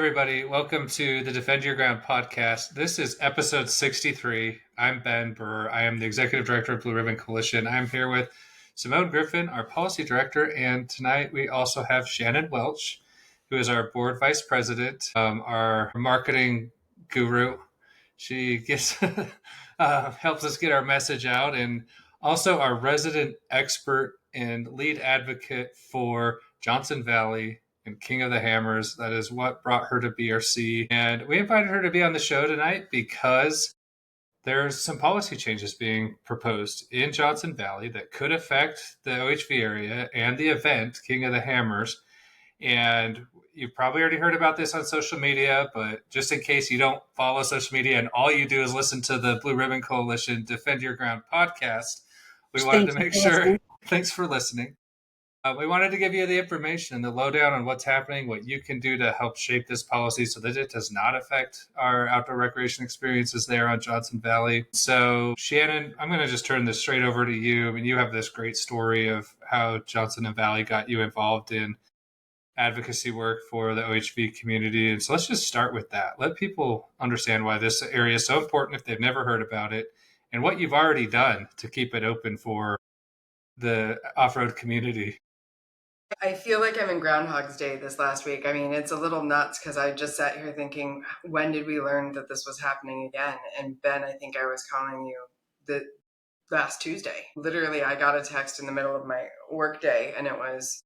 everybody. Welcome to the Defend Your Ground podcast. This is episode 63. I'm Ben Burr. I am the executive director of Blue Ribbon Coalition. I'm here with Simone Griffin, our policy director, and tonight we also have Shannon Welch, who is our board vice president, our marketing guru. She gets helps us get our message out, and also our resident expert and lead advocate for Johnson Valley and King of the Hammers. That is what brought her to BRC. And we invited her to be on the show tonight because there's some policy changes being proposed in Johnson Valley that could affect the OHV area and the event, King of the Hammers. And you've probably already heard about this on social media, but just in case you don't follow social media and all you do is listen to the Blue Ribbon Coalition Defend Your Ground podcast, we wanted to make sure. Thanks for listening. We wanted to give you the information and the lowdown on what's happening, what you can do to help shape this policy so that it does not affect our outdoor recreation experiences there on Johnson Valley. So, Shannon, I'm going to just turn this straight over to you. I mean, you have this great story of how Johnson Valley got you involved in advocacy work for the OHV community. And so let's just start with that. Let people understand why this area is so important if they've never heard about it and what you've already done to keep it open for the off-road community. I feel like I'm in Groundhog's Day this last week. I mean, it's a little nuts because I just sat here thinking, when did we learn that this was happening again? And Ben, I think I was calling you the last Tuesday. Literally, I got a text in the middle of my work day and it was,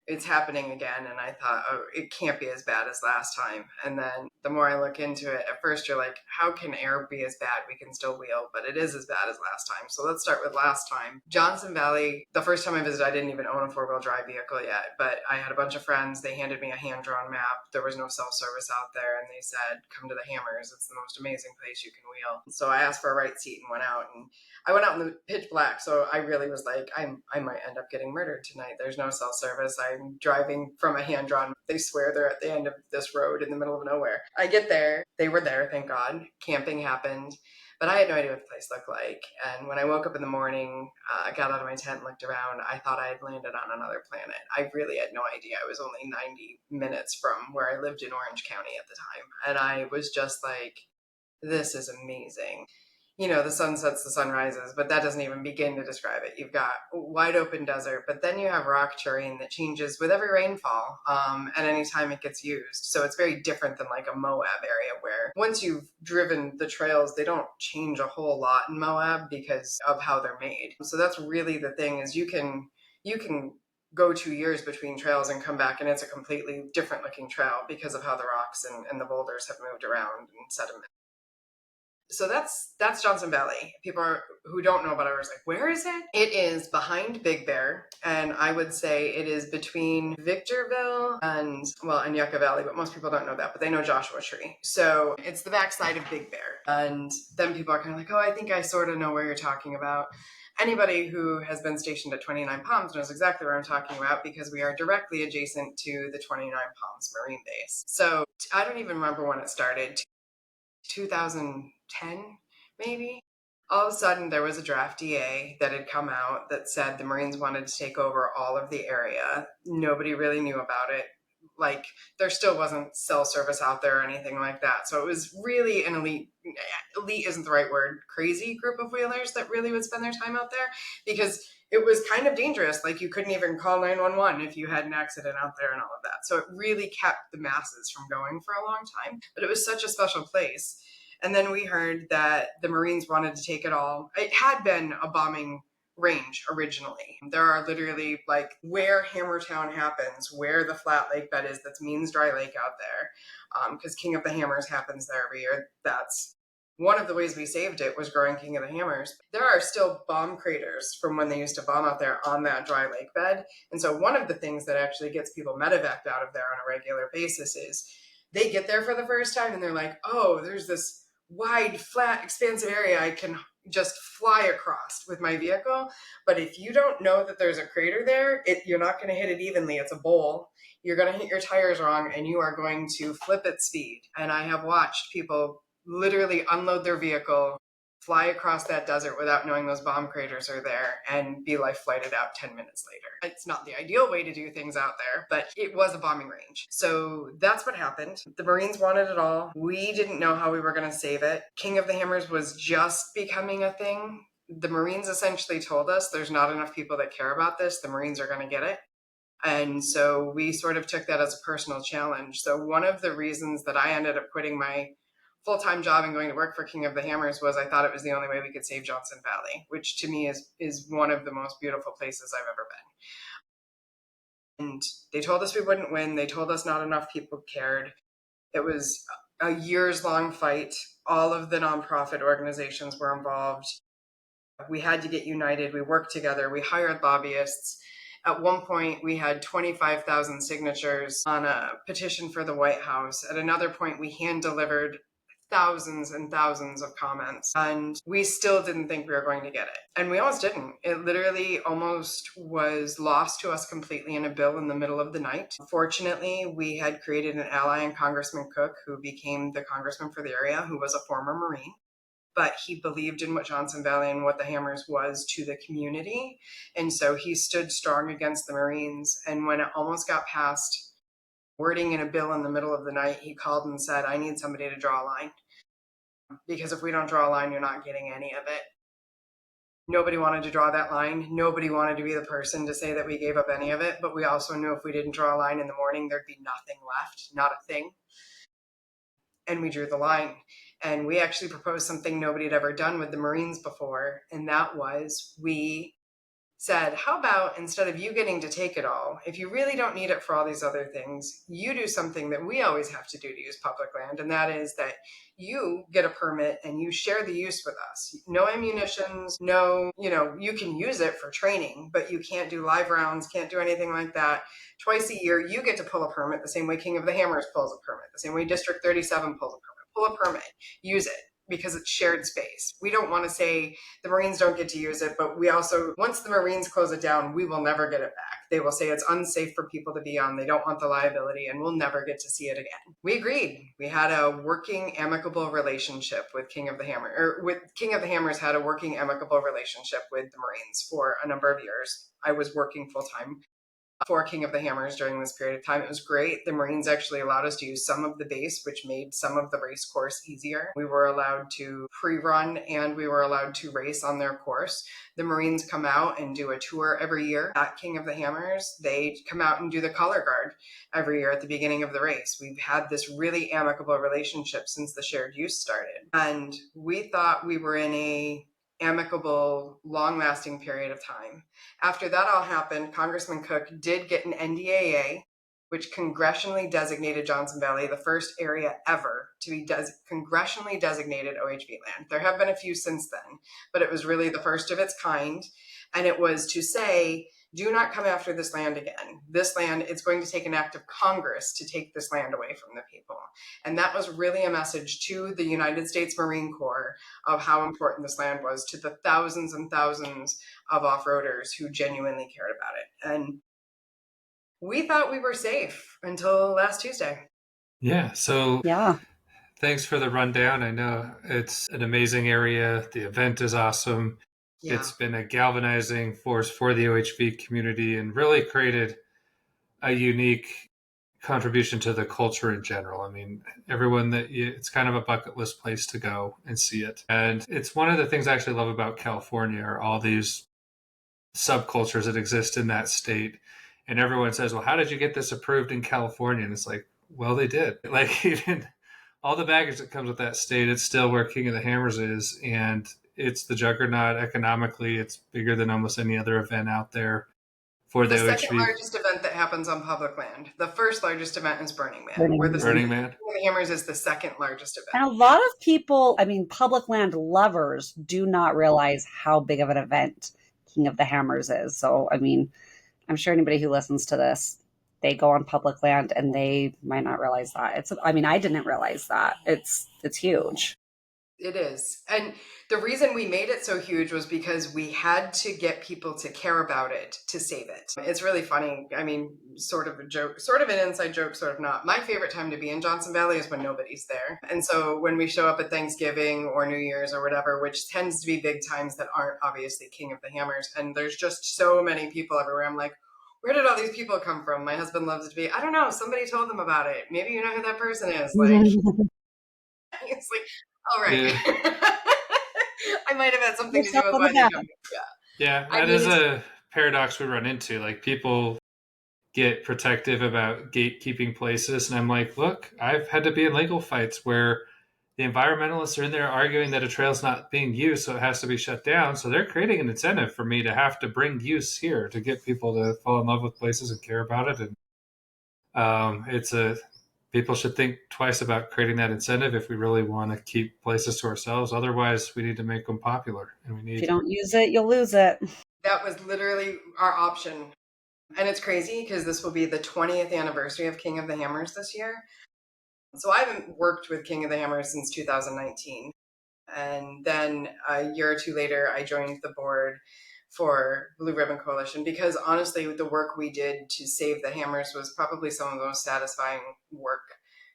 it's happening again. And I thought, oh, it can't be as bad as last time. And then the more I look into it, at first you're like, how can air be as bad? We can still wheel, but it is as bad as last time. So let's start with last time. Johnson Valley, the first time I visited, I didn't even own a four-wheel drive vehicle yet, but I had a bunch of friends. They handed me a hand-drawn map. There was no self-service out there. And they said, come to the Hammers. It's the most amazing place you can wheel. So I asked for a right seat and went out. And I went out in the pitch black. So I really was like, I might end up getting murdered tonight. There's no self-service. I'm driving from a hand-drawn. They swear they're at the end of this road in the middle of nowhere. I get there. They were there, thank God. Camping happened. But I had no idea what the place looked like. And when I woke up in the morning, I got out of my tent and looked around, I thought I had landed on another planet. I really had no idea. I was only 90 minutes from where I lived in Orange County at the time. And I was just like, this is amazing. You know, the sun sets, the sun rises, but that doesn't even begin to describe it. You've got wide open desert, but then you have rock terrain that changes with every rainfall and any time it gets used. So it's very different than like a Moab area where once you've driven the trails, they don't change a whole lot in Moab because of how they're made. So that's really the thing is you can go 2 years between trails and come back and it's a completely different looking trail because of how the rocks and the boulders have moved around and sediment. So that's Johnson Valley. People who don't know about it are like, where is it? It is behind Big Bear, and I would say it is between Victorville and Yucca Valley, but most people don't know that, but they know Joshua Tree. So it's the backside of Big Bear. And then people are kind of like, oh, I think I sort of know where you're talking about. Anybody who has been stationed at 29 Palms knows exactly what I'm talking about because we are directly adjacent to the 29 Palms Marine Base. So I don't even remember when it started. 2010, maybe. All of a sudden, there was a draft DA that had come out that said the Marines wanted to take over all of the area. Nobody really knew about it. Like, there still wasn't cell service out there or anything like that. So it was really an elite isn't the right word, crazy group of wheelers that really would spend their time out there because it was kind of dangerous. Like, you couldn't even call 911 if you had an accident out there and all of that. So it really kept the masses from going for a long time. But it was such a special place. And then we heard that the Marines wanted to take it all. It had been a bombing range originally. There are literally like where Hammertown happens, where the flat lake bed is, that's Means Dry Lake out there. Because King of the Hammers happens there every year. That's one of the ways we saved it was growing King of the Hammers. There are still bomb craters from when they used to bomb out there on that dry lake bed. And so one of the things that actually gets people medevaced out of there on a regular basis is they get there for the first time and they're like, oh, there's this wide, flat, expansive area I can just fly across with my vehicle. But if you don't know that there's a crater there, you're not going to hit it evenly. It's a bowl. You're going to hit your tires wrong and you are going to flip at speed. And I have watched people literally unload their vehicle, fly across that desert without knowing those bomb craters are there, and be life flighted out 10 minutes later. It's not the ideal way to do things out there, but it was a bombing range. So that's what happened. The Marines wanted it all. We didn't know how we were going to save it. King of the Hammers was just becoming a thing. The Marines essentially told us there's not enough people that care about this. The Marines are going to get it. And so we sort of took that as a personal challenge. So one of the reasons that I ended up quitting my full-time job and going to work for King of the Hammers was I thought it was the only way we could save Johnson Valley, which to me is one of the most beautiful places I've ever been. And they told us we wouldn't win. They told us not enough people cared. It was a years-long fight. All of the nonprofit organizations were involved. We had to get united. We worked together. We hired lobbyists. At one point, we had 25,000 signatures on a petition for the White House. At another point, we hand-delivered thousands and thousands of comments, and we still didn't think we were going to get it. And we almost didn't. It literally almost was lost to us completely in a bill in the middle of the night. Fortunately, we had created an ally in Congressman Cook, who became the congressman for the area, who was a former Marine. But he believed in what Johnson Valley and what the Hammers was to the community. And so he stood strong against the Marines. And when it almost got past wording in a bill in the middle of the night, he called and said, I need somebody to draw a line. Because if we don't draw a line, you're not getting any of it. Nobody wanted to draw that line. Nobody wanted to be the person to say that we gave up any of it. But we also knew if we didn't draw a line in the morning, there'd be nothing left, not a thing. And we drew the line. And we actually proposed something nobody had ever done with the Marines before. And that was, we said, how about instead of you getting to take it all, if you really don't need it for all these other things, you do something that we always have to do to use public land. And that is that you get a permit and you share the use with us. No ammunitions, no, you can use it for training, but you can't do live rounds, can't do anything like that. Twice a year, you get to pull a permit the same way King of the Hammers pulls a permit, the same way District 37 pulls a permit. Pull a permit, use it, because it's shared space. We don't want to say the Marines don't get to use it, but we also, once the Marines close it down, we will never get it back. They will say it's unsafe for people to be on. They don't want the liability, and we'll never get to see it again. We agreed. We had a working, amicable relationship with King of the Hammer, or with King of the Hammers had a working, amicable relationship with the Marines for a number of years. I was working full-time for King of the Hammers during this period of time. It was great. The Marines actually allowed us to use some of the base, which made some of the race course easier. We were allowed to pre-run and we were allowed to race on their course. The Marines come out and do a tour every year at King of the Hammers. They come out and do the color guard every year at the beginning of the race. We've had this really amicable relationship since the shared use started. And we thought we were in a amicable, long-lasting period of time. After that all happened, Congressman Cook did get an NDAA, which congressionally designated Johnson Valley the first area ever to be congressionally designated OHV land. There have been a few since then, but it was really the first of its kind. And it was to say, do not come after this land again. This land, it's going to take an act of Congress to take this land away from the people. And that was really a message to the United States Marine Corps of how important this land was to the thousands and thousands of off-roaders who genuinely cared about it. And we thought we were safe until last Tuesday. Yeah. So Yeah. Thanks for the rundown. I know it's an amazing area. The event is awesome. Yeah. It's been a galvanizing force for the OHV community and really created a unique contribution to the culture in general. I mean, it's kind of a bucket list place to go and see it. And it's one of the things I actually love about California are all these subcultures that exist in that state. And everyone says, well, how did you get this approved in California? And it's like, well, they did. Like, even all the baggage that comes with that state, it's still where King of the Hammers is. And it's the juggernaut economically. It's bigger than almost any other event out there for the OHV. Second largest event that happens on public land. The first largest event is Burning Man. Burning where the Burning Man. King of the Hammers is the second largest event. And a lot of people, public land lovers do not realize how big of an event King of the Hammers is. So, I'm sure anybody who listens to this, they go on public land and they might not realize that. I didn't realize that. It's huge. It is. And the reason we made it so huge was because we had to get people to care about it to save it. It's really funny. I mean, sort of a joke, sort of an inside joke, sort of not. My favorite time to be in Johnson Valley is when nobody's there. And so when we show up at Thanksgiving or New Year's or whatever, which tends to be big times that aren't obviously King of the Hammers, and there's just so many people everywhere, I'm like, where did all these people come from? My husband loves it to be, I don't know, somebody told them about it. Maybe you know who that person is. Like, it's like, all right. Yeah. I might have had something to do Yourself with on the why they back. come. Yeah. Yeah, I that mean, is it's, a paradox we run into. Like people get protective about gatekeeping places, and I'm like, look, I've had to be in legal fights where the environmentalists are in there arguing that a trail's not being used, so it has to be shut down. So they're creating an incentive for me to have to bring use here to get people to fall in love with places and care about it. And it's a people should think twice about creating that incentive if we really want to keep places to ourselves. Otherwise, we need to make them popular, and we If you need. don't use it, you'll lose it. that was literally our option. And it's crazy because this will be the 20th anniversary of King of the Hammers this year. So I haven't worked with King of the Hammers since 2019. And then a year or two later, I joined the board for Blue Ribbon Coalition because honestly, the work we did to save the hammers was probably some of the most satisfying work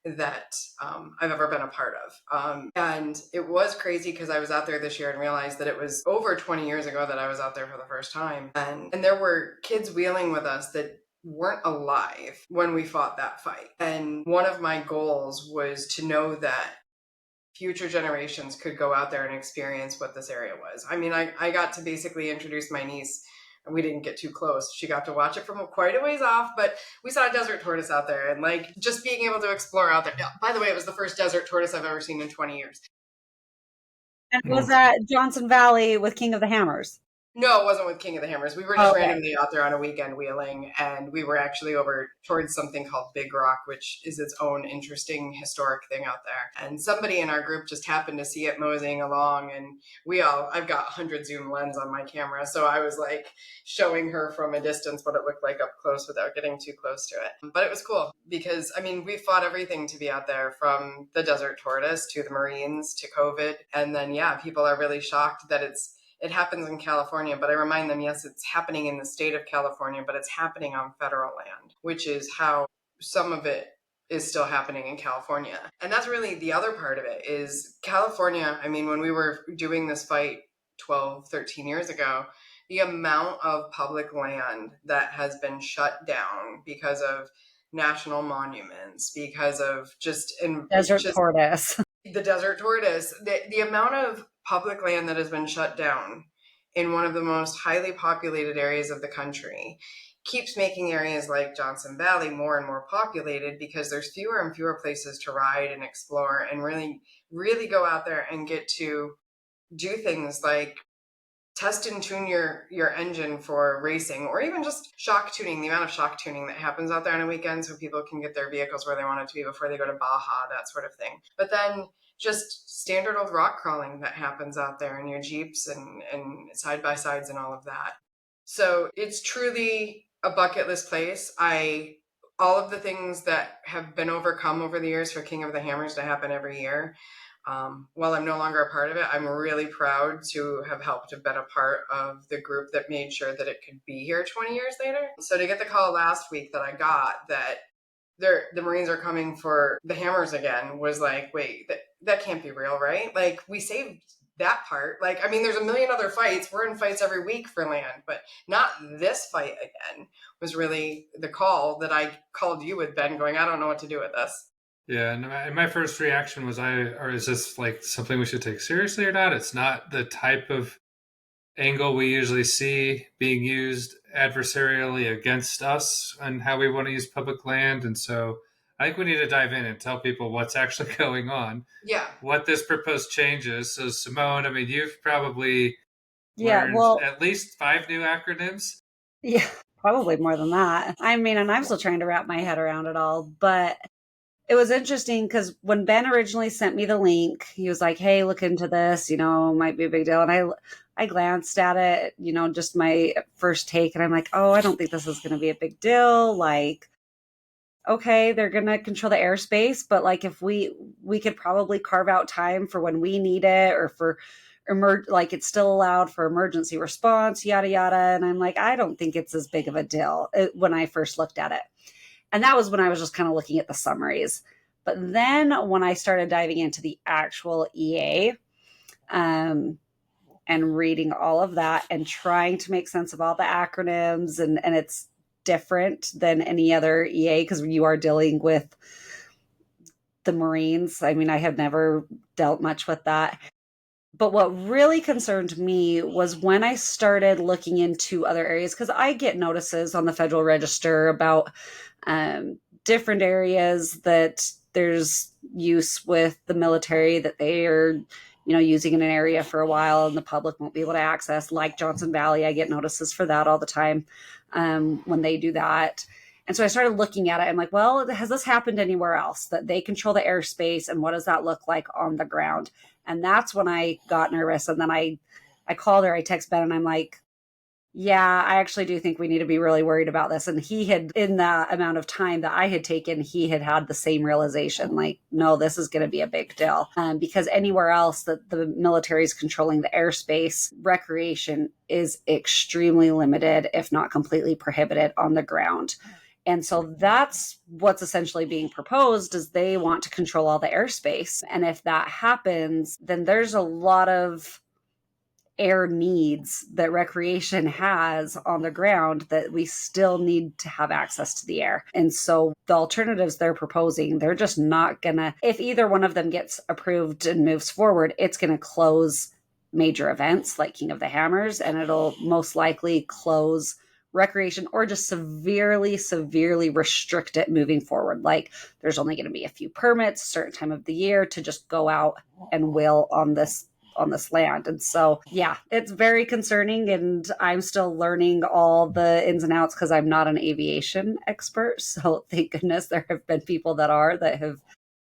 that I've ever been a part of. And it was crazy because I was out there this year and realized that it was over 20 years ago that I was out there for the first time. And there were kids wheeling with us that weren't alive when we fought that fight. And one of my goals was to know that future generations could go out there and experience what this area was. I mean, I got to basically introduce my niece, and we didn't get too close. She got to watch it from quite a ways off, but we saw a desert tortoise out there, and like just being able to explore out there. By the way, it was the first desert tortoise I've ever seen in 20 years. And it was Well, at Johnson Valley with King of the Hammers. No, it wasn't with King of the Hammers. We were just Okay. randomly out there on a weekend wheeling, and we were actually over towards something called Big Rock, which is its own interesting historic thing out there. And somebody in our group just happened to see it moseying along, and I've got 100 zoom lens on my camera, so I was like showing her from a distance what it looked like up close without getting too close to it. But it was cool because, I mean, we fought everything to be out there, from the desert tortoise to the Marines to COVID. And then, yeah, people are really shocked that it happens in California, but I remind them, yes, it's happening in the state of California, but it's happening on federal land, which is how some of it is still happening in California. And that's really the other part of it is California. I mean, when we were doing this fight 12, 13 years ago, the amount of public land that has been shut down because of national monuments, because of Desert tortoise. the desert tortoise, the amount of public land that has been shut down in one of the most highly populated areas of the country keeps making areas like Johnson Valley more and more populated because there's fewer and fewer places to ride and explore and really, really go out there and get to do things like test and tune your engine for racing, or even just shock tuning, the amount of shock tuning that happens out there on a weekend so people can get their vehicles where they want it to be before they go to Baja, that sort of thing. But then just standard old rock crawling that happens out there in your Jeeps and side by sides and all of that. So it's truly a bucket list place. All of the things that have been overcome over the years for King of the Hammers to happen every year. While I'm no longer a part of it, I'm really proud to have helped have been a part of the group that made sure that it could be here 20 years later. So to get the call last week that I got that the Marines are coming for the Hammers again was like, wait, that can't be real, right? Like, we saved that part. Like, I mean, there's a million other fights. We're in fights every week for land, but not this fight again. Was really the call that I called you with, Ben, going, I don't know what to do with this. yeah, and my first reaction was, or is this like something we should take seriously or not? It's not the type of angle we usually see being used adversarially against us and how we want to use public land. And so I think we need to dive in and tell people what's actually going on, Yeah. what this proposed change is. So, Simone, I mean, you've probably Yeah, learned well, at least 5 new acronyms. yeah, probably more than that. I mean, and I'm still trying to wrap my head around it all, but it was interesting because when Ben originally sent me the link, he was like, "Hey, look into this. Might be a big deal." And I glanced at it, just my first take, and I'm like, "Oh, I don't think this is going to be a big deal." Like, okay, they're going to control the airspace, but like if we could probably carve out time for when we need it, or for like it's still allowed for emergency response, yada yada. And I'm like, I don't think it's as big of a deal when I first looked at it. And that was when I was just kind of looking at the summaries. But then when I started diving into the actual EA, and reading all of that and trying to make sense of all the acronyms, and it's different than any other EA because you are dealing with the Marines. I mean, I have never dealt much with that. But what really concerned me was when I started looking into other areas, because I get notices on the Federal Register about different areas that there's use with the military, that they are, using in an area for a while and the public won't be able to access, like Johnson Valley. I get notices for that all the time when they do that. And so I started looking at it. I'm like, well, has this happened anywhere else that they control the airspace? And what does that look like on the ground? And that's when I got nervous. And then I called her, I text Ben, and I'm like, yeah, I actually do think we need to be really worried about this. And he had, in the amount of time that I had taken, he had the same realization, like, no, this is going to be a big deal. Because anywhere else that the military is controlling the airspace, recreation is extremely limited, if not completely prohibited on the ground. And so that's what's essentially being proposed, is they want to control all the airspace. And if that happens, then there's a lot of air needs that recreation has on the ground that we still need to have access to the air. And so the alternatives they're proposing, they're just not gonna, if either one of them gets approved and moves forward, it's gonna close major events like King of the Hammers, and it'll most likely close recreation, or just severely restrict it moving forward. Like there's only going to be a few permits a certain time of the year to just go out and whale on this land. And so, yeah, it's very concerning. And I'm still learning all the ins and outs because I'm not an aviation expert. So thank goodness there have been people that have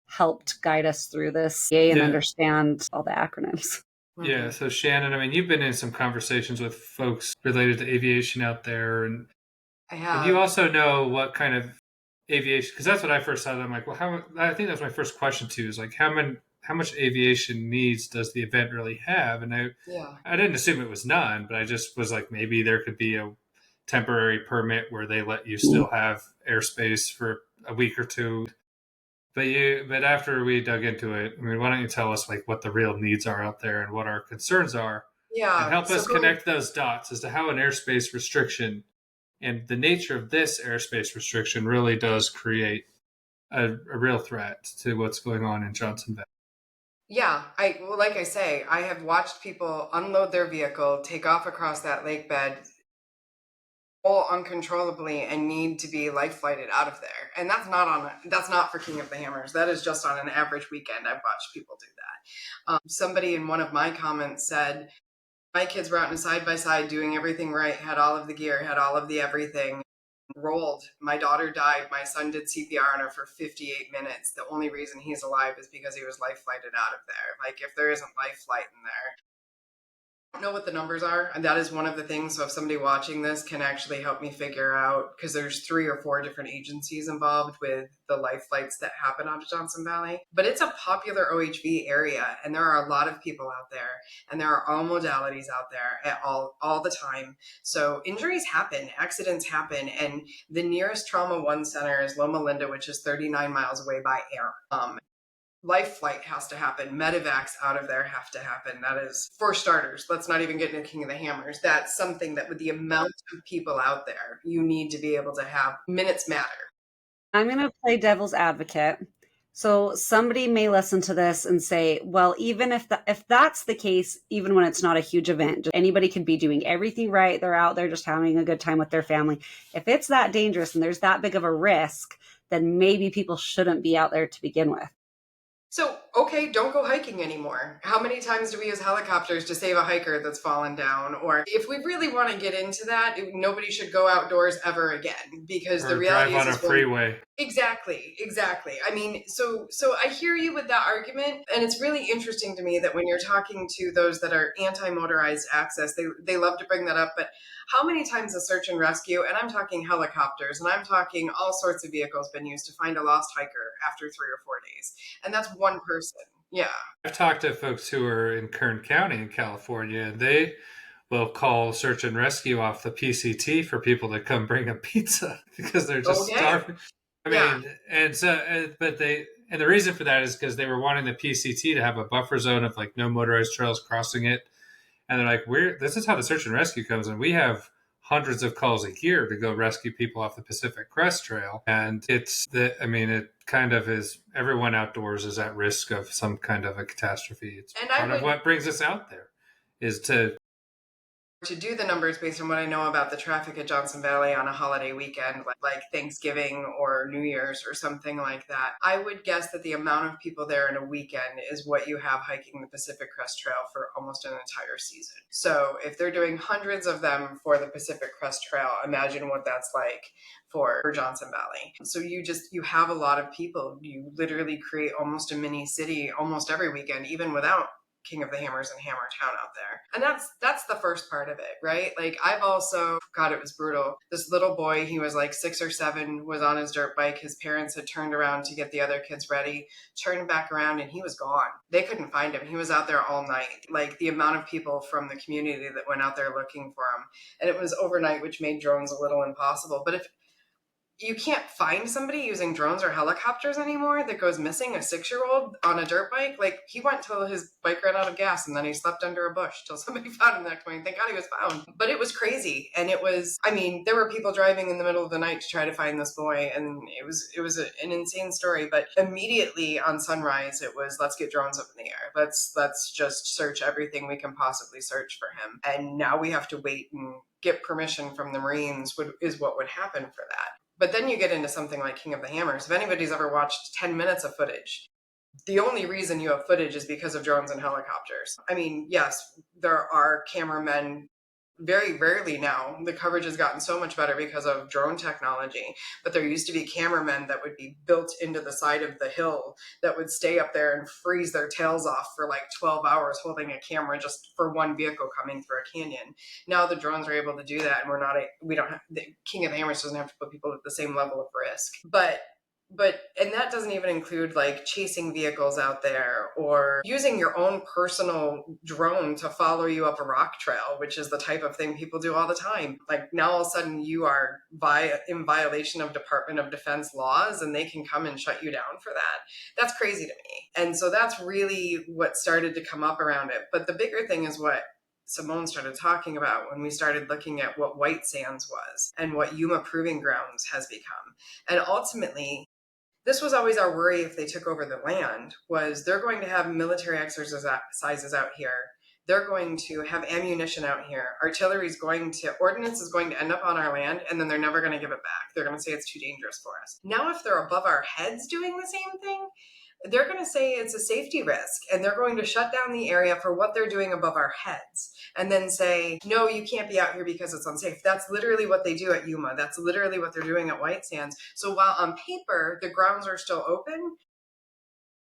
helped guide us through this and understand all the acronyms. Yeah. So Shannon, I mean, you've been in some conversations with folks related to aviation out there, and you also know what kind of aviation, because that's what I first thought. I'm like, well, I think that's my first question too, is like, how much aviation needs does the event really have? And I didn't assume it was none, but I just was like, maybe there could be a temporary permit where they let you still have airspace for a week or two. But after we dug into it, I mean, why don't you tell us like what the real needs are out there and what our concerns are, and help us connect those dots as to how an airspace restriction and the nature of this airspace restriction really does create a real threat to what's going on in Johnson Valley. Yeah, like I say, I have watched people unload their vehicle, take off across that lake bed all uncontrollably, and need to be life flighted out of there. And that's not for King of the Hammers. That is just on an average weekend. I've watched people do that. Somebody in one of my comments said, my kids were out in side by side doing everything right, had all of the gear, had all of the everything, rolled. My daughter died. My son did CPR on her for 58 minutes. The only reason he's alive is because he was life flighted out of there. Like, if there isn't life flight in there, I don't know what the numbers are, and that is one of the things. So if somebody watching this can actually help me figure out, because there's 3 or 4 different agencies involved with the life flights that happen out of Johnson Valley, but it's a popular OHV area, and there are a lot of people out there, and there are all modalities out there at all the time. So injuries happen, accidents happen, and the nearest Trauma 1 center is Loma Linda, which is 39 miles away by air. Life flight has to happen. Medevacs out of there have to happen. That is, for starters, let's not even get into King of the Hammers. That's something that with the amount of people out there, you need to be able to have. Minutes matter. I'm going to play devil's advocate. So somebody may listen to this and say, well, even if that's the case, even when it's not a huge event, anybody could be doing everything right. They're out there just having a good time with their family. If it's that dangerous and there's that big of a risk, then maybe people shouldn't be out there to begin with. So okay, don't go hiking anymore. How many times do we use helicopters to save a hiker that's fallen down? Or if we really want to get into that, nobody should go outdoors ever again, because the Or reality drive on a is when freeway. exactly. I mean, so I hear you with that argument, and it's really interesting to me that when you're talking to those that are anti-motorized access, they love to bring that up. But how many times has search and rescue, and I'm talking helicopters, and I'm talking all sorts of vehicles, been used to find a lost hiker after 3 or 4 days, and that's one person. Yeah. I've talked to folks who are in Kern County in California, and they will call search and rescue off the PCT for people to come bring a pizza because they're just Okay. starving. I Yeah. mean, and so, but they, and the reason for that is because they were wanting the PCT to have a buffer zone of like no motorized trails crossing it. And they're like, this is how the search and rescue comes in. We have hundreds of calls a year to go rescue people off the Pacific Crest Trail. And I mean, it kind of is, everyone outdoors is at risk of some kind of a catastrophe. It's And part of what brings us out there is to do the numbers based on what I know about the traffic at Johnson Valley on a holiday weekend, like Thanksgiving or New Year's or something like that, I would guess that the amount of people there in a weekend is what you have hiking the Pacific Crest Trail for almost an entire season. So if they're doing hundreds of them for the Pacific Crest Trail, imagine what that's like for Johnson Valley. So you have a lot of people. You literally create almost a mini city almost every weekend, even without King of the Hammers and Hammer Town out there. And that's the first part of it, right? Like I've also, God, it was brutal. This little boy, he was like 6 or 7, was on his dirt bike. His parents had turned around to get the other kids ready, turned back around, and he was gone. They couldn't find him. He was out there all night. Like the amount of people from the community that went out there looking for him. And it was overnight, which made drones a little impossible. But if you can't find somebody using drones or helicopters anymore that goes missing, a 6-year-old on a dirt bike, like he went till his bike ran out of gas and then he slept under a bush till somebody found him the next morning. Thank God he was found. But it was crazy. And it was, I mean, there were people driving in the middle of the night to try to find this boy, and it was an insane story. But immediately on sunrise, it was, let's get drones up in the air. Let's just search everything we can possibly search for him. And now we have to wait and get permission from the Marines is what would happen for that. But then you get into something like King of the Hammers. If anybody's ever watched 10 minutes of footage, the only reason you have footage is because of drones and helicopters. I mean, yes, there are cameramen. Very rarely now. The coverage has gotten so much better because of drone technology. But there used to be cameramen that would be built into the side of the hill that would stay up there and freeze their tails off for like 12 hours holding a camera just for one vehicle coming through a canyon. Now the drones are able to do that, and we don't have, the King of the Hammers doesn't have to put people at the same level of risk. But and that doesn't even include like chasing vehicles out there or using your own personal drone to follow you up a rock trail, which is the type of thing people do all the time. Like now all of a sudden you are in violation of Department of Defense laws, and they can come and shut you down for that. That's crazy to me. And so that's really what started to come up around it. But the bigger thing is what Simone started talking about when we started looking at what White Sands was and what Yuma Proving Grounds has become. And ultimately, this was always our worry if they took over the land, was they're going to have military exercises out here. They're going to have ammunition out here. Ordnance is going to end up on our land, and then they're never going to give it back. They're going to say it's too dangerous for us. Now, if they're above our heads doing the same thing, they're going to say it's a safety risk, and they're going to shut down the area for what they're doing above our heads and then say, no, you can't be out here because it's unsafe. That's literally what they do at Yuma. That's literally what they're doing at White Sands. So while on paper, the grounds are still open,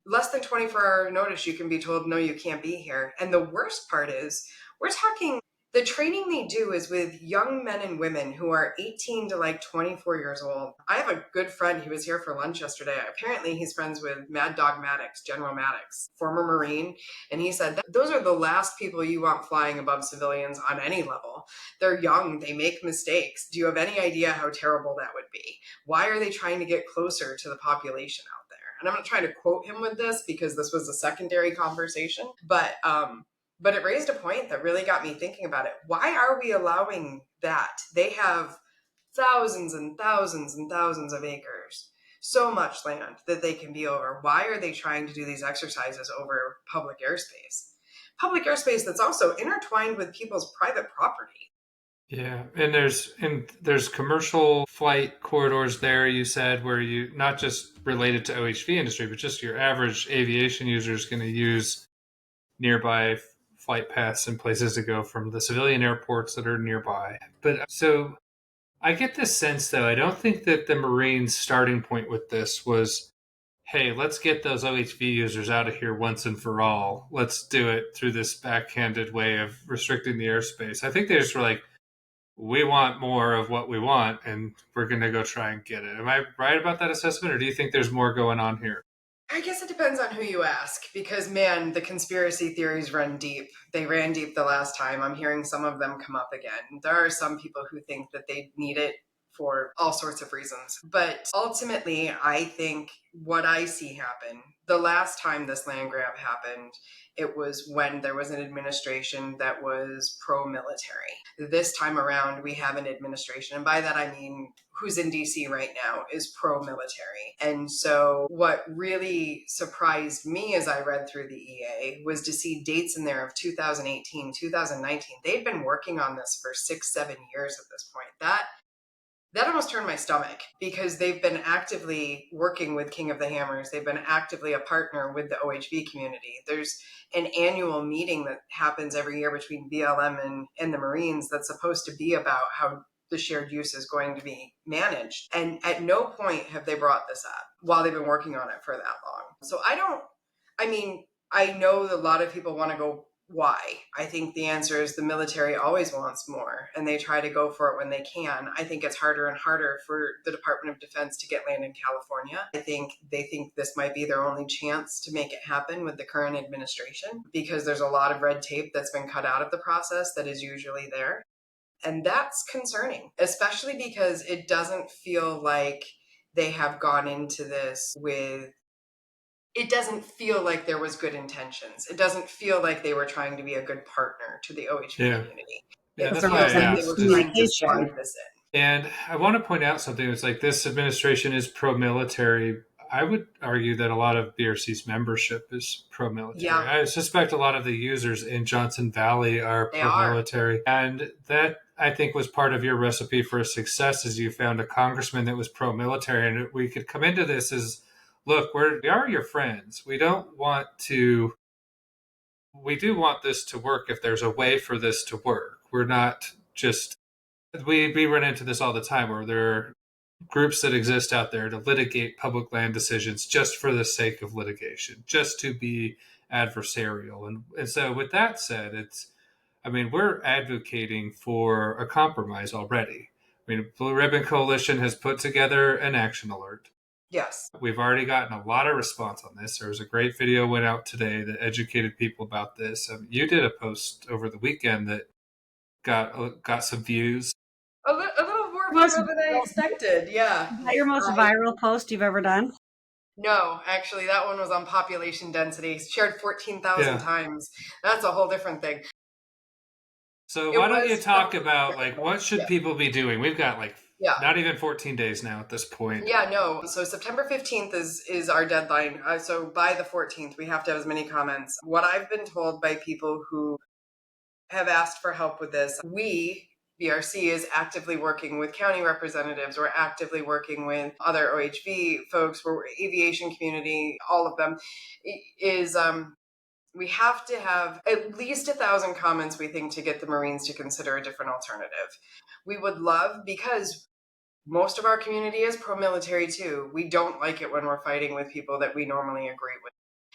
less than 24-hour notice, you can be told, no, you can't be here. And the worst part is, we're talking, the training they do is with young men and women who are 18 to like 24 years old. I have a good friend who was here for lunch yesterday. Apparently he's friends with Mad Dog Maddox, General Maddox, former Marine. And he said, those are the last people you want flying above civilians on any level. They're young, they make mistakes. Do you have any idea how terrible that would be? Why are they trying to get closer to the population out there? And I'm not trying to quote him with this because this was a secondary conversation, but it raised a point that really got me thinking about it. Why are we allowing that? They have thousands and thousands and thousands of acres, so much land that they can be over. Why are they trying to do these exercises over public airspace? Public airspace that's also intertwined with people's private property. Yeah, and there's commercial flight corridors there. You said where you not just related to OHV industry, but just your average aviation user is going to use nearby flight paths and places to go from the civilian airports that are nearby. But so I get this sense, though, I don't think that the Marines' starting point with this was, hey, let's get those OHV users out of here once and for all. Let's do it through this backhanded way of restricting the airspace. I think they just were like, we want more of what we want, and we're going to go try and get it. Am I right about that assessment, or do you think there's more going on here? I guess it depends on who you ask, because man, the conspiracy theories run deep. They ran deep the last time. I'm hearing some of them come up again. There are some people who think that they need it for all sorts of reasons. But ultimately, I think what I see happen, the last time this land grab happened, it was when there was an administration that was pro military. This time around, we have an administration, and by that I mean who's in DC right now is pro military. And so, what really surprised me as I read through the EA was to see dates in there of 2018, 2019. They'd been working on this for 6, 7 years at this point. That almost turned my stomach, because they've been actively working with King of the Hammers. They've been actively a partner with the OHV community. There's an annual meeting that happens every year between BLM and the Marines that's supposed to be about how the shared use is going to be managed. And at no point have they brought this up while they've been working on it for that long. So I know a lot of people want to go, why? I think the answer is the military always wants more, and they try to go for it when they can. I think it's harder and harder for the Department of Defense to get land in California. I think they think this might be their only chance to make it happen with the current administration, because there's a lot of red tape that's been cut out of the process that is usually there. And that's concerning, especially because it doesn't feel like they have gone into this with, it doesn't feel like there was good intentions. It doesn't feel like they were trying to be a good partner to the OHV community. Yeah, It that's why I feels like they asked. were trying to slide this in. And I want to point out something. It's like this administration is pro-military. I would argue that a lot of BRC's membership is pro-military. Yeah. I suspect a lot of the users in Johnson Valley are pro-military. And that, I think, was part of your recipe for success, is you found a congressman that was pro-military. And we could come into this as, look, we are your friends. We do want this to work if there's a way for this to work. We're not just, we run into this all the time where there are groups that exist out there to litigate public land decisions just for the sake of litigation, just to be adversarial. And so with that said, we're advocating for a compromise already. Blue Ribbon Coalition has put together an action alert. Yes. We've already gotten a lot of response on this. There was a great video went out today that educated people about this. You did a post over the weekend that got some views. A little more viral than I expected. Yeah. Is that your most viral post you've ever done? No, actually, that one was on population density. Shared 14,000 times. That's a whole different thing. So why don't you talk about, like, what should people be doing? We've got not even 14 days now at this point. Yeah, no. So September 15th is our deadline. So by the 14th, we have to have as many comments. What I've been told by people who have asked for help with this, BRC is actively working with county representatives. We're actively working with other OHV folks. We're aviation community, all of them. We have to have at least 1,000 comments, we think, to get the Marines to consider a different alternative. We would love, because most of our community is pro-military too. We don't like it when we're fighting with people that we normally agree with.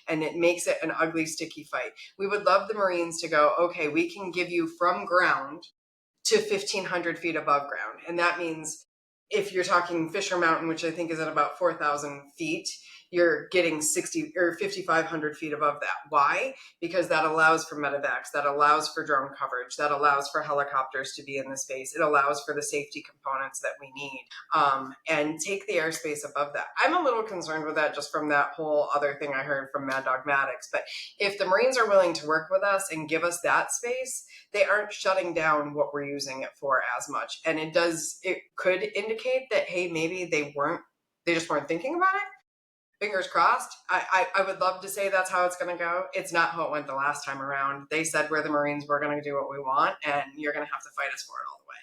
And it makes it an ugly, sticky fight. We would love the Marines to go, okay, we can give you from ground to 1,500 feet above ground. And that means if you're talking Fisher Mountain, which I think is at about 4,000 feet, you're getting 5,500 feet above that. Why? Because that allows for medevacs, that allows for drone coverage, that allows for helicopters to be in the space. It allows for the safety components that we need, and take the airspace above that. I'm a little concerned with that just from that whole other thing I heard from Mad Dog Maddox. But if the Marines are willing to work with us and give us that space, they aren't shutting down what we're using it for as much. And it could indicate that, hey, maybe they just weren't thinking about it. Fingers crossed. I would love to say that's how it's going to go. It's not how it went the last time around. They said we're the Marines, we're going to do what we want, and you're going to have to fight us for it all the way.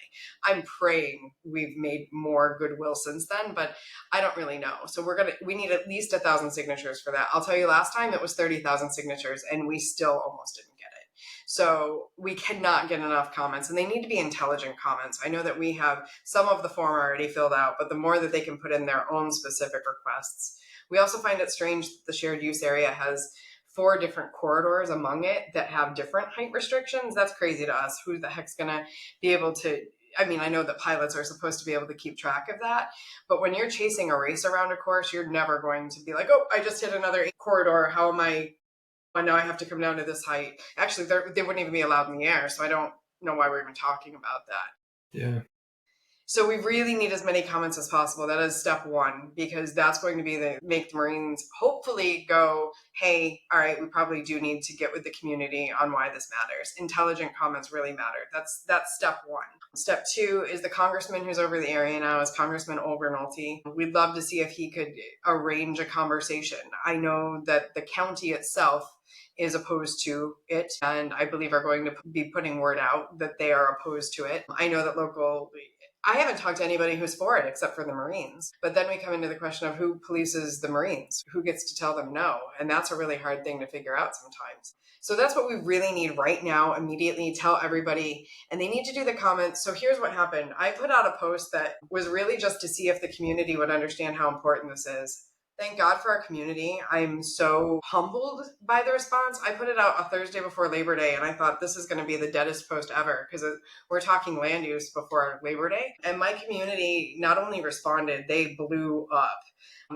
I'm praying we've made more goodwill since then, but I don't really know. So we need at least 1,000 signatures for that. I'll tell you, last time it was 30,000 signatures and we still almost didn't get it. So we cannot get enough comments, and they need to be intelligent comments. I know that we have some of the form already filled out, but the more that they can put in their own specific requests. We also find it strange that the shared use area has 4 different corridors among it that have different height restrictions. That's crazy to us. Who the heck's going to be able to? I mean, I know that pilots are supposed to be able to keep track of that, but when you're chasing a race around a course, you're never going to be like, oh, I just hit another corridor. How am I? Well, now I have to come down to this height. Actually, they wouldn't even be allowed in the air, so I don't know why we're even talking about that. Yeah. So we really need as many comments as possible. That is step 1, because that's going to be make the Marines hopefully go, hey, all right, we probably do need to get with the community on why this matters. Intelligent comments really matter. That's step 1. Step 2 is the congressman who's over the area now is Congressman Obernolte. We'd love to see if he could arrange a conversation. I know that the county itself is opposed to it, and I believe are going to be putting word out that they are opposed to it. I know that I haven't talked to anybody who's for it except for the Marines. But then we come into the question of who polices the Marines, who gets to tell them no. And that's a really hard thing to figure out sometimes. So that's what we really need right now, immediately. Tell everybody, and they need to do the comments. So here's what happened. I put out a post that was really just to see if the community would understand how important this is. Thank God for our community. I'm so humbled by the response. I put it out a Thursday before Labor Day, and I thought this is going to be the deadest post ever because we're talking land use before Labor Day. And my community not only responded, they blew up.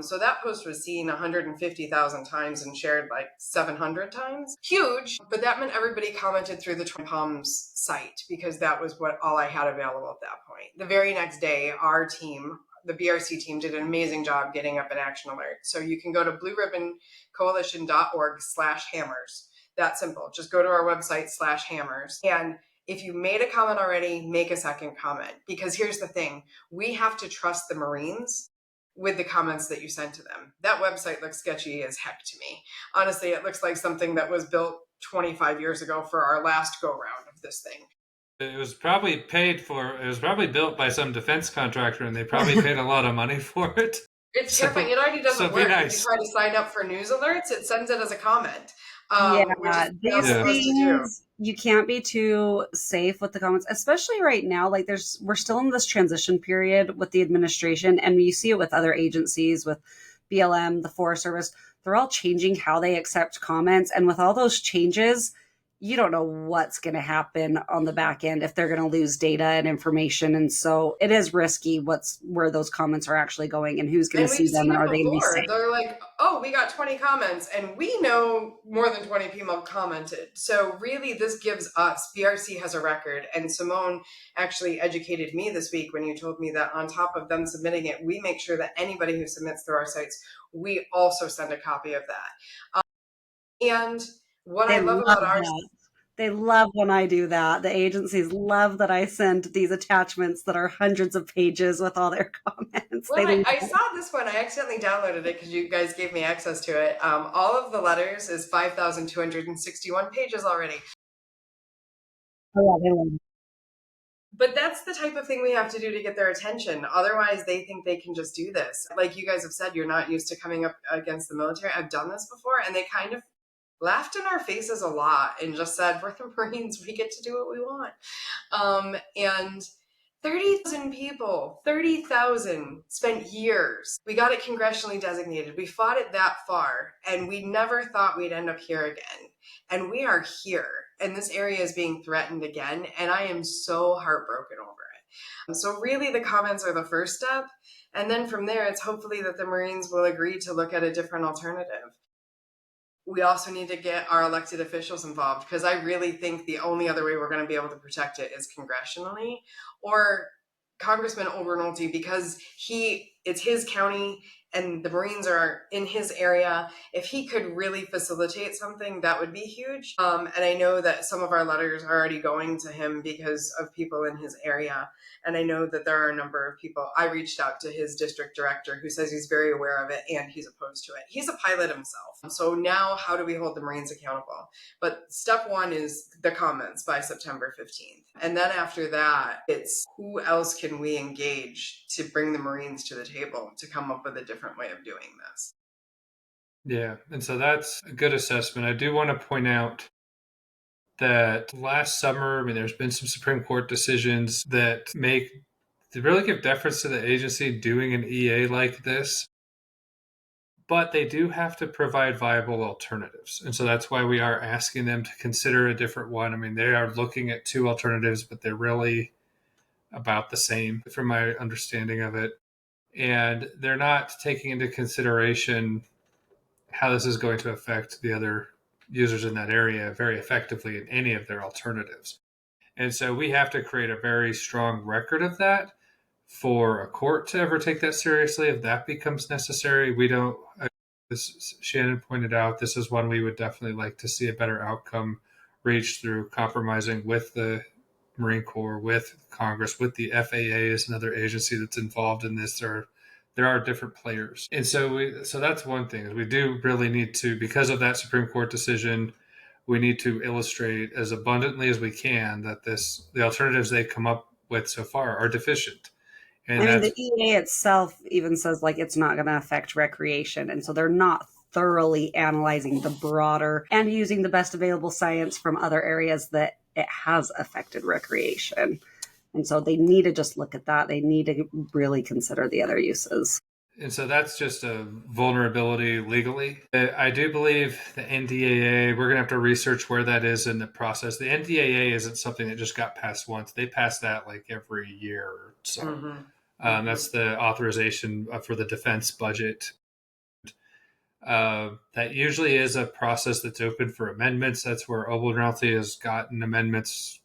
So that post was seen 150,000 times and shared like 700 times. Huge, but that meant everybody commented through the Twin Palms site because that was all I had available at that point. The very next day, our team, the BRC team, did an amazing job getting up an action alert. So you can go to blueribboncoalition.org/hammers. That simple. Just go to our website /hammers. And if you made a comment already, make a second comment. Because here's the thing. We have to trust the Marines with the comments that you send to them. That website looks sketchy as heck to me. Honestly, it looks like something that was built 25 years ago for our last go round of this thing. It was probably built by some defense contractor, and they probably paid a lot of money for it. It's terrifying. It already doesn't work. Nice. If you try to sign up for news alerts, it sends it as a comment. These things, you can't be too safe with the comments, especially right now. Like we're still in this transition period with the administration, and you see it with other agencies, with BLM, the Forest Service. They're all changing how they accept comments, and with all those changes, you don't know what's going to happen on the back end, if they're going to lose data and information. And so it is risky where those comments are actually going and who's going to see them and are they going to be safe. They're like, oh, we got 20 comments and we know more than 20 people commented. So really this gives us, BRC has a record, and Simone actually educated me this week when you told me that on top of them submitting it, we make sure that anybody who submits through our sites, we also send a copy of that. And what I love about ours, they love when I do that. The agencies love that I send these attachments that are hundreds of pages with all their comments. Well, I saw this one. I accidentally downloaded it because you guys gave me access to it. All of the letters is 5,261 pages already. Oh, yeah, they love it. But that's the type of thing we have to do to get their attention. Otherwise, they think they can just do this. Like you guys have said, you're not used to coming up against the military. I've done this before, and they kind of laughed in our faces a lot and just said, we're the Marines, we get to do what we want. And 30,000 people, 30,000 spent years. We got it congressionally designated. We fought it that far, and we never thought we'd end up here again. And we are here, and this area is being threatened again, and I am so heartbroken over it. So really the comments are the first step, and then from there, it's hopefully that the Marines will agree to look at a different alternative. We also need to get our elected officials involved, because I really think the only other way we're going to be able to protect it is congressionally, or Congressman Obernolte, because he it's his county and the Marines are in his area. If he could really facilitate something, that would be huge. And I know that some of our letters are already going to him because of people in his area. And I know that there are a number of people. I reached out to his district director who says he's very aware of it and he's opposed to it. He's a pilot himself. So now how do we hold the Marines accountable? But step one is the comments by September 15th. And then after that, it's who else can we engage to bring the Marines to the table to come up with a different way of doing this? Yeah. And so that's a good assessment. I do want to point out that last summer, I mean, there's been some Supreme Court decisions that really give deference to the agency doing an EA like this, but they do have to provide viable alternatives. And so that's why we are asking them to consider a different one. I mean, they are looking at two alternatives, but they're really about the same from my understanding of it. And they're not taking into consideration how this is going to affect the other users in that area very effectively in any of their alternatives. And so we have to create a very strong record of that for a court to ever take that seriously. If that becomes necessary, we don't. This Shannon pointed out, this is one we would definitely like to see a better outcome reached through compromising with the Marine Corps, with Congress, with the FAA is another agency that's involved in this. There are different players, and so that's one thing. Is we do really need to, because of that Supreme Court decision, we need to illustrate as abundantly as we can that the alternatives they come up with so far are deficient. And I mean, that's the EA itself even says like it's not going to affect recreation. And so they're not thoroughly analyzing the broader and using the best available science from other areas that it has affected recreation. And so they need to just look at that. They need to really consider the other uses. And so that's just a vulnerability legally. I do believe the NDAA, we're going to have to research where that is in the process. The NDAA isn't something that just got passed once. They pass that like every year or so. That's the authorization for the defense budget. That usually is a process that's open for amendments. That's where Admiralty has gotten amendments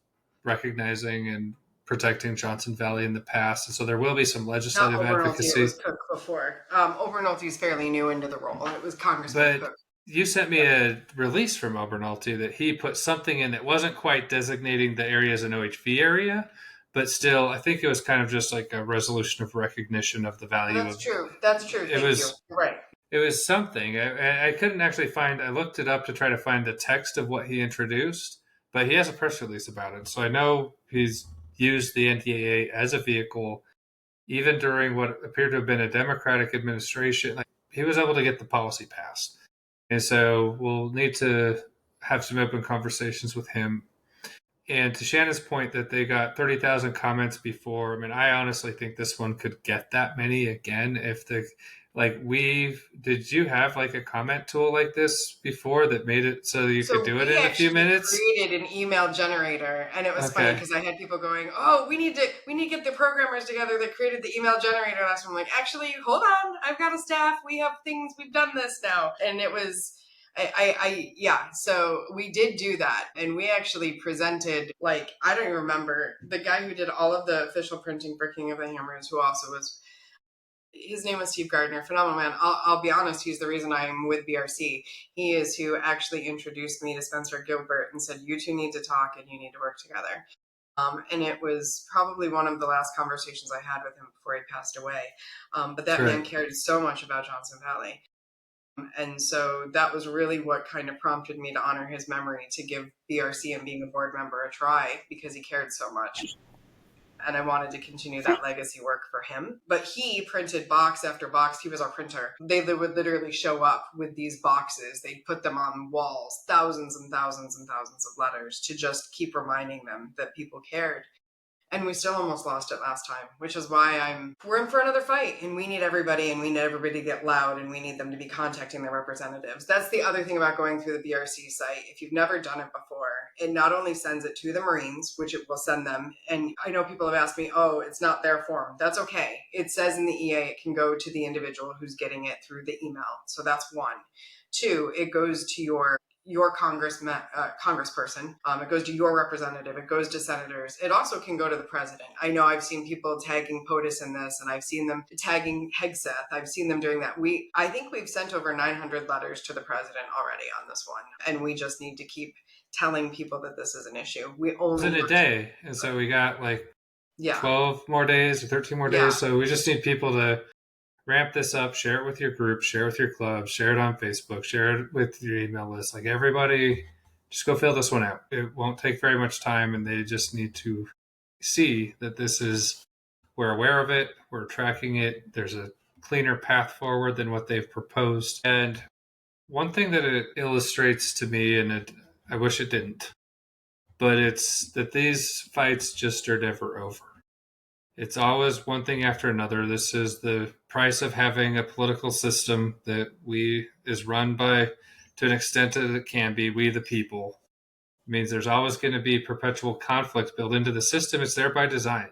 recognizing and protecting Johnson Valley in the past. And so there will be some legislative advocacy. It was Cook before. Admiralty is fairly new into the role. It was Congressman Cook. You sent me a release from Admiralty that he put something in that wasn't quite designating the area as an OHV area, but still, I think it was kind of just like a resolution of recognition of the value. That's true. Thank you. Right. It was something. I couldn't actually find. I looked it up to try to find the text of what he introduced, but he has a press release about it. So I know he's used the NDAA as a vehicle, even during what appeared to have been a Democratic administration. Like, he was able to get the policy passed. And so we'll need to have some open conversations with him. And to Shannon's point that they got 30,000 comments before, I mean, I honestly think this one could get that many again if did you have like a comment tool like this before that made it so you could do it in a few minutes? We created an email generator, and it was funny because I had people going, "Oh, we need to get the programmers together that created the email generator." Last one, I'm like, actually, hold on, I've got a staff. We have things. We've done this now, and it was. So we did do that, and we actually presented, like, I don't even remember, the guy who did all of the official printing for King of the Hammers, who also was, his name was Steve Gardner, phenomenal man. I'll be honest, he's the reason I'm with BRC. He is who actually introduced me to Spencer Gilbert and said, you two need to talk and you need to work together. And it was probably one of the last conversations I had with him before he passed away. But that man cared so much about Johnson Valley. And so that was really what kind of prompted me to honor his memory, to give BRC and being a board member a try, because he cared so much. And I wanted to continue that legacy work for him. But he printed box after box. He was our printer. They would literally show up with these boxes. They'd put them on walls, thousands and thousands and thousands of letters, to just keep reminding them that people cared. And we still almost lost it last time, which is why we're in for another fight, and we need everybody, and we need everybody to get loud, and we need them to be contacting their representatives. That's the other thing about going through the BRC site. If you've never done it before, it not only sends it to the Marines, which it will send them. And I know people have asked me, oh, it's not their form. That's okay. It says in the EA, it can go to the individual who's getting it through the email. So that's one. Two, it goes to your your congressperson. It goes to your representative. It goes to senators. It also can go to the president. I know I've seen people tagging POTUS in this, and I've seen them tagging Hegseth. I've seen them doing that. I think we've sent over 900 letters to the president already on this one, and we just need to keep telling people that this is an issue. We only in a day, and so we got like 12 more days or 13 more days. So we just need people to ramp this up, share it with your group, share it with your club, share it on Facebook, share it with your email list. Like everybody, just go fill this one out. It won't take very much time, and they just need to see that this is, we're aware of it, we're tracking it, there's a cleaner path forward than what they've proposed. And one thing that it illustrates to me, and I wish it didn't, but it's that these fights just are never over. It's always one thing after another. This is the price of having a political system that is run by, to an extent that it can be, we the people. It means there's always going to be perpetual conflict built into the system. It's there by design.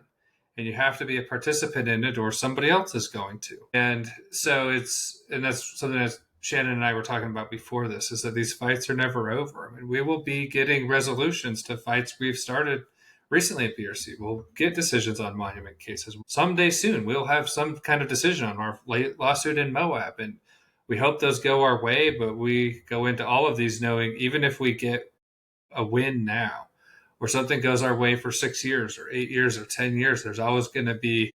And you have to be a participant in it, or somebody else is going to. And so that's something that Shannon and I were talking about before this, is that these fights are never over. I mean, we will be getting resolutions to fights we've started recently at BRC. We'll get decisions on monument cases. Someday soon, we'll have some kind of decision on our lawsuit in Moab. And we hope those go our way, but we go into all of these knowing even if we get a win now, or something goes our way for 6 years or 8 years or 10 years, there's always going to be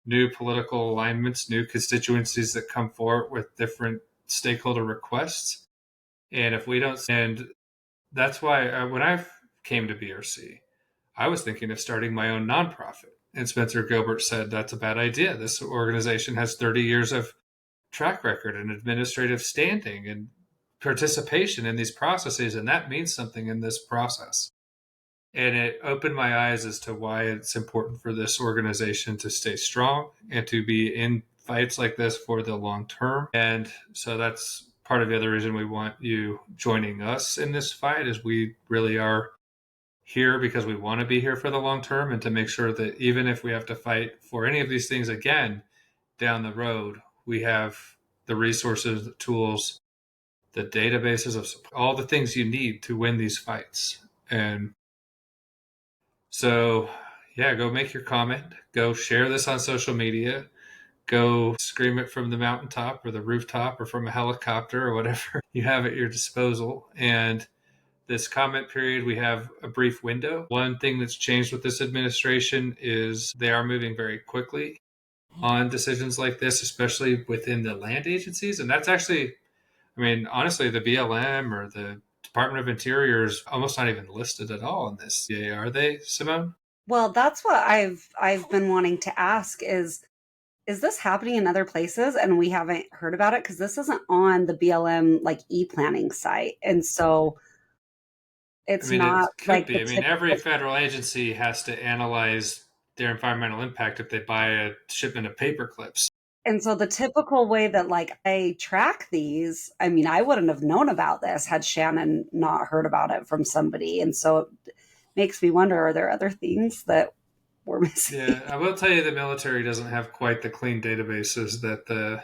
new political alignments, new constituencies that come forward with different stakeholder requests. And if we don't, and that's why when I came to BRC, I was thinking of starting my own nonprofit. And Spencer Gilbert said, that's a bad idea. This organization has 30 years of track record and administrative standing and participation in these processes, and that means something in this process. And it opened my eyes as to why it's important for this organization to stay strong and to be in fights like this for the long term. And so that's part of the other reason we want you joining us in this fight, is we really are here because we want to be here for the long term, and to make sure that even if we have to fight for any of these things again down the road, we have the resources, the tools, the databases of support, all the things you need to win these fights. And so, yeah, go make your comment, go share this on social media, go scream it from the mountaintop or the rooftop or from a helicopter or whatever you have at your disposal. And this comment period, we have a brief window. One thing that's changed with this administration is they are moving very quickly on decisions like this, especially within the land agencies. And that's actually, I mean, honestly, the BLM or the Department of Interior is almost not even listed at all in this. Yeah, are they, Simone? Well, that's what I've been wanting to ask is this happening in other places and we haven't heard about it? Because this isn't on the BLM like e-planning site. And so it's not it could like be. I mean, every federal agency has to analyze their environmental impact if they buy a shipment of paper clips. And so the typical way that like I track these, I mean, I wouldn't have known about this had Shannon not heard about it from somebody. And so it makes me wonder, are there other things that we're missing? Yeah, I will tell you the military doesn't have quite the clean databases that the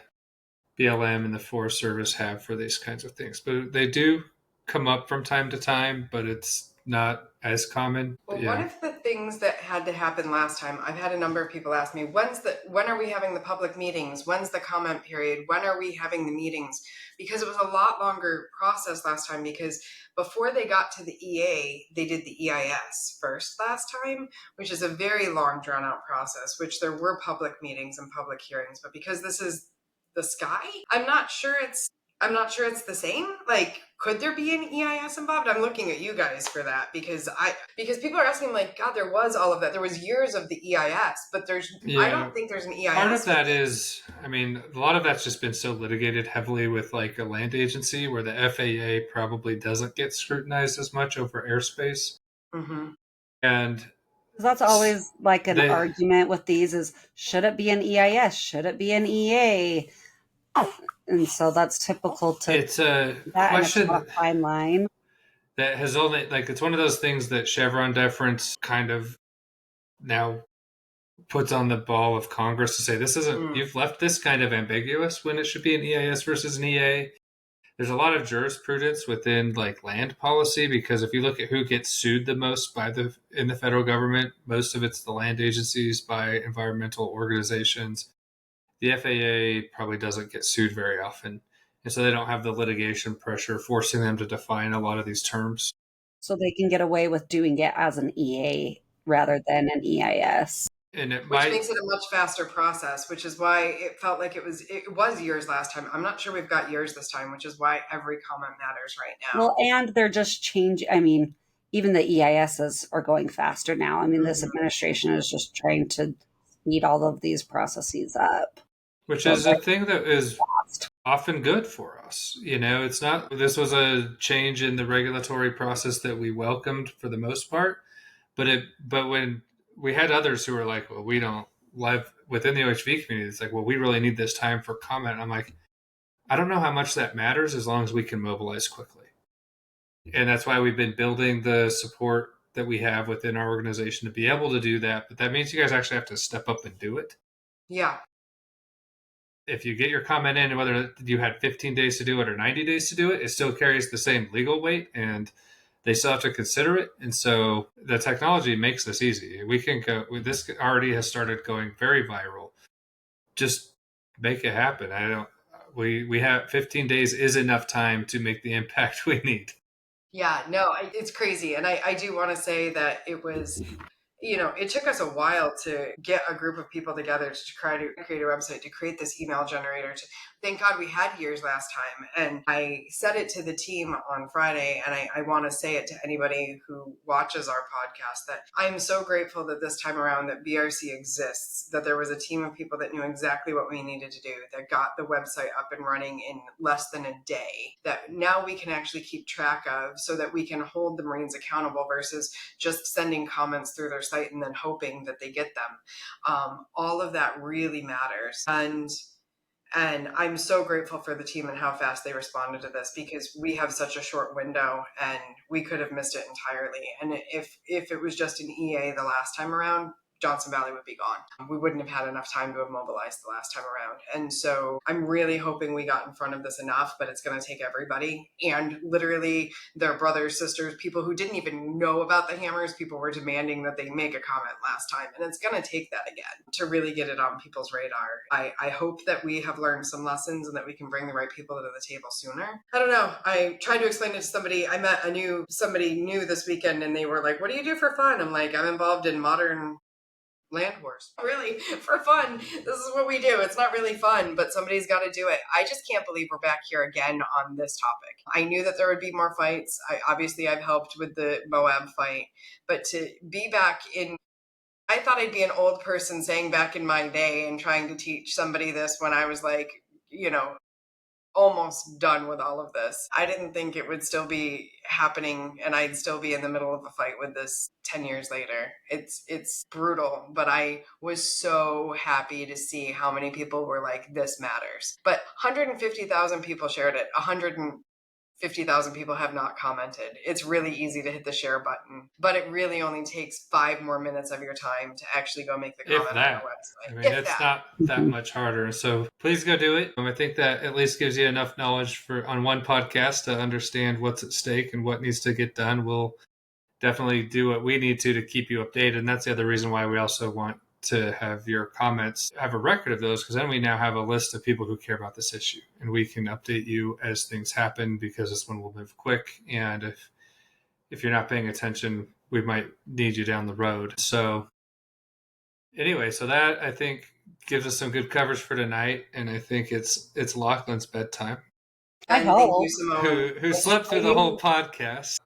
BLM and the Forest Service have for these kinds of things. But they do come up from time to time, but it's not as common. Well, one of the things that had to happen last time, I've had a number of people ask me, when are we having the public meetings? When's the comment period? When are we having the meetings? Because it was a lot longer process last time, because before they got to the EA, they did the EIS first last time, which is a very long drawn out process, which there were public meetings and public hearings, but because this is the sky, I'm not sure it's the same. Like, could there be an EIS involved? I'm looking at you guys for that, because people are asking, like, God, there was all of that. There was years of the EIS, but I don't think there's an EIS. Part of that is, I mean, a lot of that's just been so litigated heavily with like a land agency, where the FAA probably doesn't get scrutinized as much over airspace. Mm-hmm. And that's always like an argument with these is, should it be an EIS? Should it be an EA? And so that's typical to it's a question, a fine line that has only, like, it's one of those things that Chevron deference kind of now puts on the ball of Congress to say, this isn't, you've left this kind of ambiguous when it should be an EIS versus an EA. there's a lot of jurisprudence within like land policy, because if you look at who gets sued the most in the federal government, most of it's the land agencies by environmental organizations. The FAA probably doesn't get sued very often, and so they don't have the litigation pressure forcing them to define a lot of these terms. So they can get away with doing it as an EA rather than an EIS. And it Which might, makes it a much faster process, which is why it felt like it was years last time. I'm not sure we've got years this time, which is why every comment matters right now. Well, and they're just changing. I mean, even the EISs are going faster now. I mean, this administration is just trying to speed all of these processes up. which So is a they're thing that is fast. often good for us. It's not, this was a change in the regulatory process that we welcomed for the most part, but when we had others who were like, well, we don't live within the OHV community, it's like, well, we really need this time for comment. I'm like, I don't know how much that matters as long as we can mobilize quickly. And that's why we've been building the support that we have within our organization to be able to do that. But that means you guys actually have to step up and do it. Yeah. If you get your comment in, whether you had 15 days to do it or 90 days to do it, it still carries the same legal weight, and they still have to consider it. And so the technology makes this easy. We can go, this already has started going very viral. Just make it happen. We have 15 days is enough time to make the impact we need. Yeah, no, it's crazy. And I do want to say that it was, it took us a while to get a group of people together to try to create a website, to create this email generator. Thank God we had years last time. And I said it to the team on Friday, and I want to say it to anybody who watches our podcast, that I'm so grateful that this time around that BRC exists, that there was a team of people that knew exactly what we needed to do, that got the website up and running in less than a day, that now we can actually keep track of so that we can hold the Marines accountable versus just sending comments through their site and then hoping that they get them. All of that really matters. And I'm so grateful for the team and how fast they responded to this, because we have such a short window and we could have missed it entirely. And if it was just an EA the last time around, Johnson Valley would be gone. We wouldn't have had enough time to have mobilized the last time around. And so I'm really hoping we got in front of this enough, but it's going to take everybody, and literally their brothers, sisters, people who didn't even know about the hammers. People were demanding that they make a comment last time, and it's going to take that again to really get it on people's radar. I hope that we have learned some lessons and that we can bring the right people to the table sooner. I don't know. I tried to explain it to somebody. I met somebody new this weekend, and they were like, what do you do for fun? I'm like, I'm involved in modern land wars. Really, for fun. This is what we do. It's not really fun, but somebody's got to do it. I just can't believe we're back here again on this topic. I knew that there would be more fights. I've helped with the Moab fight, but to be back in, I thought I'd be an old person saying back in my day and trying to teach somebody this when I was like, almost done with all of this. I didn't think it would still be happening and I'd still be in the middle of a fight with this 10 years later. It's brutal, but I was so happy to see how many people were like, this matters. But 150,000 people shared it. 150,000 people have not commented. It's really easy to hit the share button, but it really only takes 5 more minutes of your time to actually go make the comment on our website. I mean, it's not that much harder. So please go do it. I think that at least gives you enough knowledge on one podcast to understand what's at stake and what needs to get done. We'll definitely do what we need to keep you updated. And that's the other reason why we also want to have your comments, have a record of those, because then we now have a list of people who care about this issue, and we can update you as things happen, because this one will move quick. And if you're not paying attention, we might need you down the road. So anyway, so that I think gives us some good coverage for tonight, and I think it's Lachlan's bedtime. I hope. Thank you, Simone. Who slept through the whole podcast.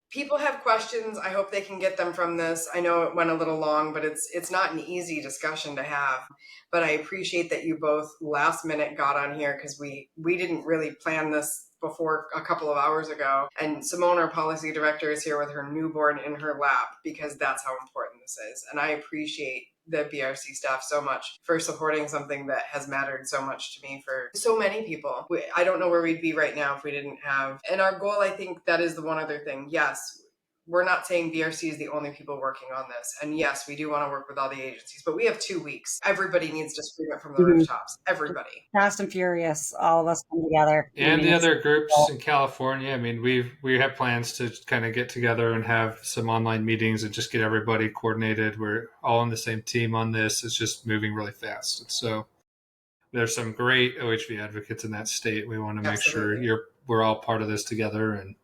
People have questions. I hope they can get them from this. I know it went a little long, but it's not an easy discussion to have. But I appreciate that you both last minute got on here, because we didn't really plan this before a couple of hours ago. And Simone, our policy director, is here with her newborn in her lap, because that's how important this is. And I appreciate the BRC staff so much for supporting something that has mattered so much to me for so many people. I don't know where we'd be right now if we didn't have, and our goal, I think that is the one other thing. Yes, we're not saying VRC is the only people working on this. And yes, we do want to work with all the agencies, but we have 2 weeks. Everybody needs to scream it from the rooftops. Everybody. Fast and furious, all of us come together. And the other groups in California, I mean, we have plans to kind of get together and have some online meetings and just get everybody coordinated. We're all on the same team on this. It's just moving really fast. And so there's some great OHV advocates in that state. We want to make sure we're all part of this together, and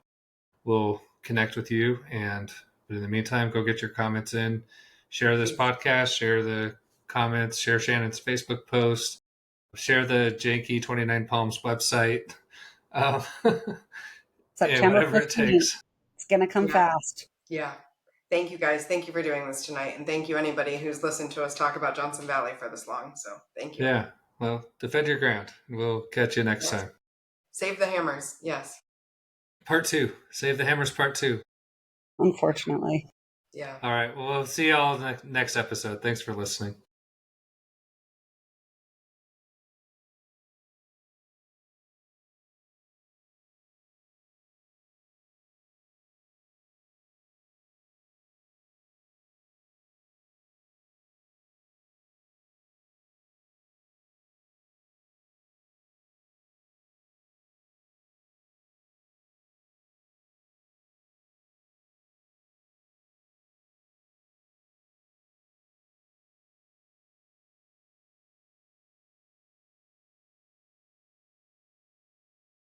we'll connect with you. But in the meantime, go get your comments in, share this podcast, share the comments, share Shannon's Facebook post, share the Janky 29 Palms website. September 15th. It takes. It's going to come fast. Yeah. Thank you, guys. Thank you for doing this tonight. And thank you, anybody who's listened to us talk about Johnson Valley for this long. So thank you. Yeah. Well, defend your ground. We'll catch you next time. Save the hammers. Yes. Part 2. Save the hammers part 2. Unfortunately. Yeah. All right. Well, we'll see y'all in the next episode. Thanks for listening.